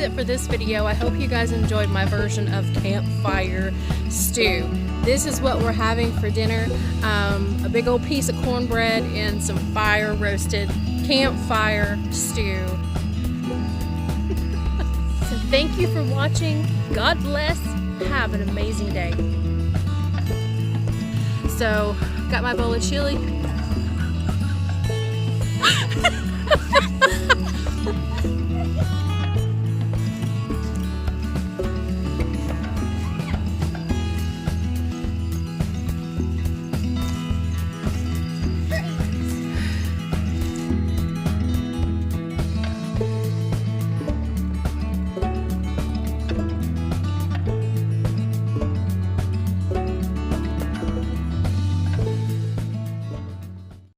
it for this video. I hope you guys enjoyed my version of campfire stew. This is what we're having for dinner. A big old piece of cornbread and some fire roasted campfire stew. So thank you for watching. God bless. Have an amazing day. So, got my bowl of chili.